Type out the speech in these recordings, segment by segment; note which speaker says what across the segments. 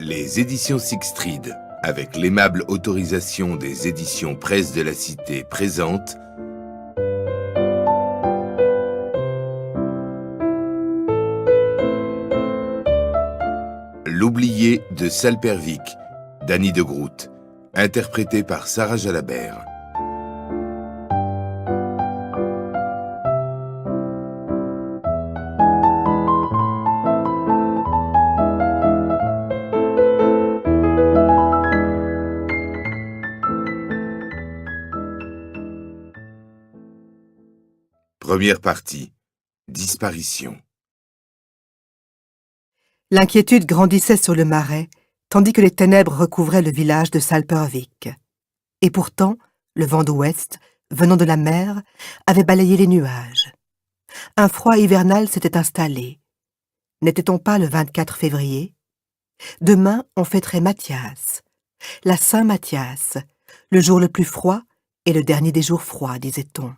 Speaker 1: Les éditions Sixtrid, avec l'aimable autorisation des éditions Presse de la Cité, présentent L'oublié de Salpervik, d'Annie de Groot, interprété par Sarah Jalabert. Première partie. Disparition.
Speaker 2: L'inquiétude grandissait sur le marais, tandis que les ténèbres recouvraient le village de Salpervik. Et pourtant, le vent d'ouest, venant de la mer, avait balayé les nuages. Un froid hivernal s'était installé. N'était-on pas le 24 février? Demain, on fêterait Mathias, la Saint-Mathias, le jour le plus froid et le dernier des jours froids, disait-on.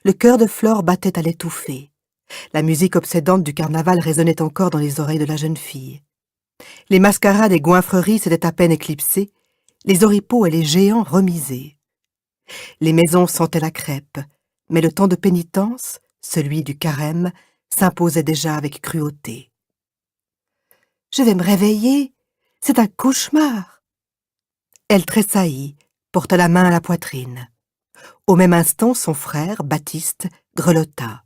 Speaker 2: Le cœur de Flore battait à l'étouffer. La musique obsédante du carnaval résonnait encore dans les oreilles de la jeune fille. Les mascarades et goinfreries s'étaient à peine éclipsées, les oripeaux et les géants remisés. Les maisons sentaient la crêpe, mais le temps de pénitence, celui du carême, s'imposait déjà avec cruauté. « Je vais me réveiller, c'est un cauchemar !» Elle tressaillit, porta la main à la poitrine. Au même instant, son frère, Baptiste, grelotta.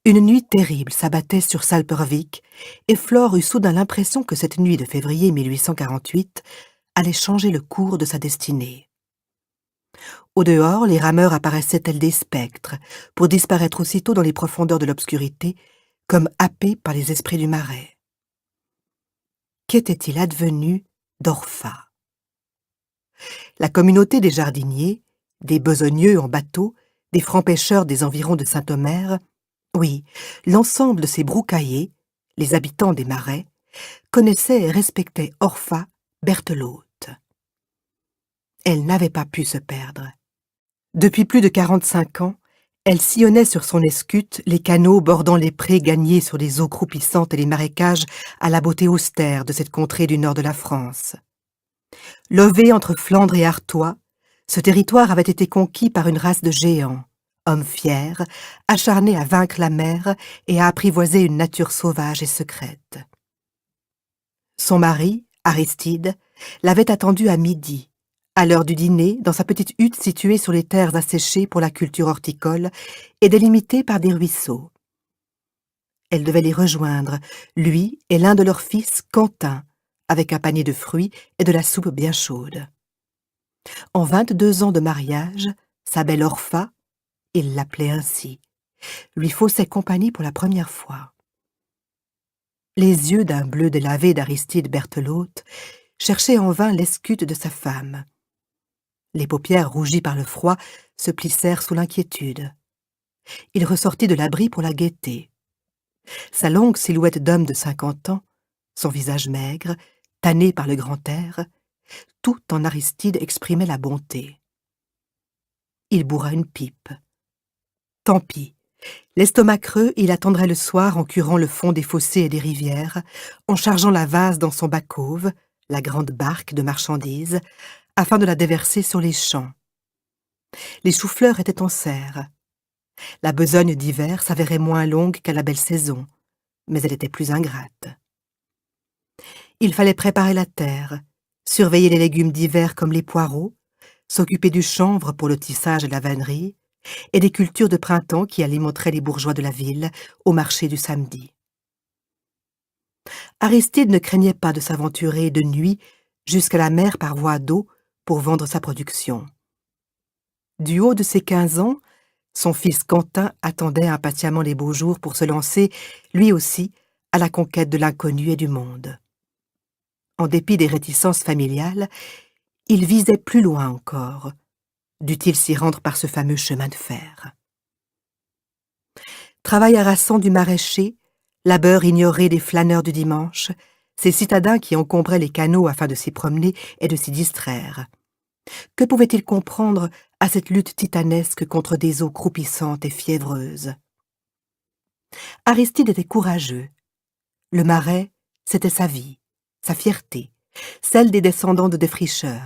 Speaker 2: Une nuit terrible s'abattait sur Salpervik, et Flore eut soudain l'impression que cette nuit de février 1848 allait changer le cours de sa destinée. Au dehors, les rameurs apparaissaient tels des spectres, pour disparaître aussitôt dans les profondeurs de l'obscurité, comme happés par les esprits du marais. Qu'était-il advenu d'Orpha? La communauté des jardiniers, des besogneux en bateau, des francs-pêcheurs des environs de Saint-Omer, oui, l'ensemble de ces broucaiers, les habitants des marais, connaissaient et respectaient Orpha Berthelot. Elle n'avait pas pu se perdre. Depuis plus de 45 ans, elle sillonnait sur son escute les canaux bordant les prés gagnés sur les eaux croupissantes et les marécages à la beauté austère de cette contrée du nord de la France. Lové entre Flandre et Artois, ce territoire avait été conquis par une race de géants, hommes fiers, acharnés à vaincre la mer et à apprivoiser une nature sauvage et secrète. Son mari, Aristide, l'avait attendue à midi, à l'heure du dîner, dans sa petite hutte située sur les terres asséchées pour la culture horticole et délimitée par des ruisseaux. Elle devait les rejoindre, lui et l'un de leurs fils, Quentin, avec un panier de fruits et de la soupe bien chaude. En 22 ans de mariage, sa belle Orpha, il l'appelait ainsi, lui faussait compagnie pour la première fois. Les yeux d'un bleu délavé d'Aristide Berthelot cherchaient en vain l'escute de sa femme. Les paupières rougies par le froid se plissèrent sous l'inquiétude. Il ressortit de l'abri pour la guetter. Sa longue silhouette d'homme de 50 ans, son visage maigre, tanné par le grand air, tout en Aristide exprimait la bonté. Il bourra une pipe. Tant pis. L'estomac creux, il attendrait le soir en curant le fond des fossés et des rivières, en chargeant la vase dans son bacauve, la grande barque de marchandises, afin de la déverser sur les champs. Les choux-fleurs étaient en serre. La besogne d'hiver s'avérait moins longue qu'à la belle saison, mais elle était plus ingrate. Il fallait préparer la terre, surveiller les légumes d'hiver comme les poireaux, s'occuper du chanvre pour le tissage et la vannerie, et des cultures de printemps qui alimenteraient les bourgeois de la ville au marché du samedi. Aristide ne craignait pas de s'aventurer de nuit jusqu'à la mer par voie d'eau pour vendre sa production. Du haut de ses 15 ans, son fils Quentin attendait impatiemment les beaux jours pour se lancer, lui aussi, à la conquête de l'inconnu et du monde. En dépit des réticences familiales, il visait plus loin encore. Dut-il s'y rendre par ce fameux chemin de fer? Travail harassant du maraîcher, labeur ignoré des flâneurs du dimanche, ces citadins qui encombraient les canaux afin de s'y promener et de s'y distraire. Que pouvaient-ils comprendre à cette lutte titanesque contre des eaux croupissantes et fiévreuses? Aristide était courageux. Le marais, c'était sa vie. sa fierté, celle des descendants de défricheurs.